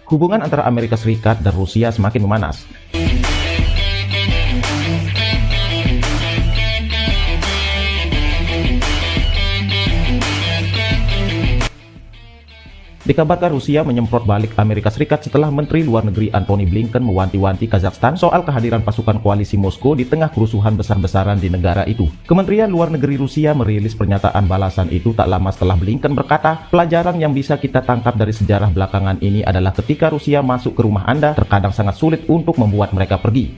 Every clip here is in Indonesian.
Hubungan antara Amerika Serikat dan Rusia semakin memanas. Dikabarkan Rusia menyemprot balik Amerika Serikat setelah Menteri Luar Negeri Antony Blinken mewanti-wanti Kazakhstan soal kehadiran pasukan koalisi Moskow di tengah kerusuhan besar-besaran di negara itu. Kementerian Luar Negeri Rusia merilis pernyataan balasan itu tak lama setelah Blinken berkata, "Pelajaran yang bisa kita tangkap dari sejarah belakangan ini adalah ketika Rusia masuk ke rumah Anda, terkadang sangat sulit untuk membuat mereka pergi."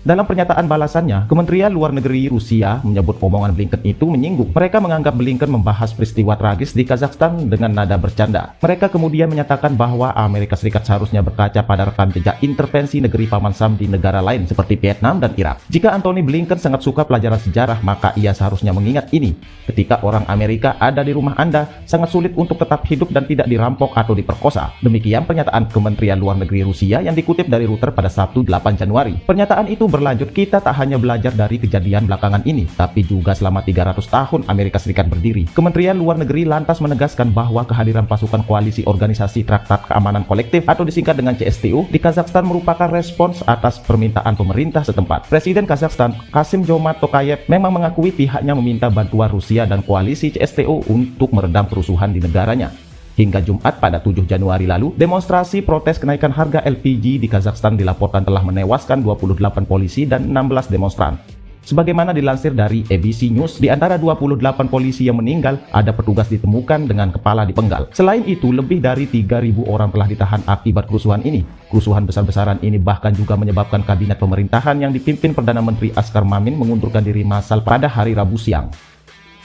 Dalam pernyataan balasannya, Kementerian Luar Negeri Rusia menyebut omongan Blinken itu menyinggung. Mereka menganggap Blinken membahas peristiwa tragis di Kazakhstan dengan nada bercanda. Mereka kemudian menyatakan bahwa Amerika Serikat seharusnya berkaca pada rekam jejak intervensi negeri Paman Sam di negara lain seperti Vietnam dan Irak. Jika Antony Blinken sangat suka pelajaran sejarah, maka ia seharusnya mengingat ini. Ketika orang Amerika ada di rumah Anda, sangat sulit untuk tetap hidup dan tidak dirampok atau diperkosa. Demikian pernyataan Kementerian Luar Negeri Rusia yang dikutip dari Reuters pada Sabtu 8 Januari. Pernyataan itu berlanjut, kita tak hanya belajar dari kejadian belakangan ini, tapi juga selama 300 tahun Amerika Serikat berdiri. Kementerian Luar Negeri lantas menegaskan bahwa kehadiran pasukan koalisi Organisasi Traktat Keamanan Kolektif atau disingkat dengan CSTO di Kazakhstan merupakan respons atas permintaan pemerintah setempat. Presiden Kazakhstan, Kassym-Jomart Tokayev, memang mengakui pihaknya meminta bantuan Rusia dan koalisi CSTO untuk meredam kerusuhan di negaranya. Hingga Jumat pada 7 Januari lalu, demonstrasi protes kenaikan harga LPG di Kazakhstan dilaporkan telah menewaskan 28 polisi dan 16 demonstran. Sebagaimana dilansir dari ABC News, di antara 28 polisi yang meninggal, ada petugas ditemukan dengan kepala dipenggal. Selain itu, lebih dari 3.000 orang telah ditahan akibat kerusuhan ini. Kerusuhan besar-besaran ini bahkan juga menyebabkan kabinet pemerintahan yang dipimpin Perdana Menteri Askar Mamin mengundurkan diri massal pada hari Rabu siang.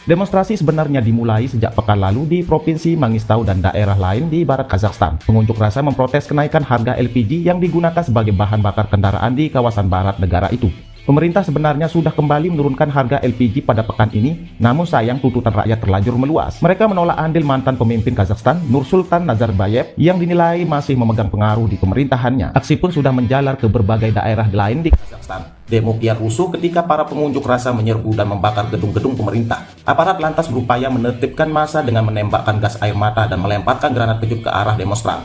Demonstrasi sebenarnya dimulai sejak pekan lalu di Provinsi Mangistau dan daerah lain di barat Kazakhstan. Pengunjuk rasa memprotes kenaikan harga LPG yang digunakan sebagai bahan bakar kendaraan di kawasan barat negara itu. Pemerintah sebenarnya sudah kembali menurunkan harga LPG pada pekan ini, namun sayang tuntutan rakyat terlanjur meluas. Mereka menolak andil mantan pemimpin Kazakhstan, Nursultan Nazarbayev, yang dinilai masih memegang pengaruh di pemerintahannya. Aksi pun sudah menjalar ke berbagai daerah lain di Kazakhstan. Demo kian rusuh ketika para pengunjuk rasa menyerbu dan membakar gedung-gedung pemerintah. Aparat lantas berupaya menertibkan massa dengan menembakkan gas air mata dan melemparkan granat kejut ke arah demonstran.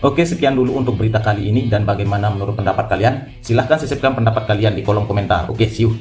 Oke, sekian dulu untuk berita kali ini, dan bagaimana menurut pendapat kalian? Silahkan sisipkan pendapat kalian di kolom komentar. Oke, see you.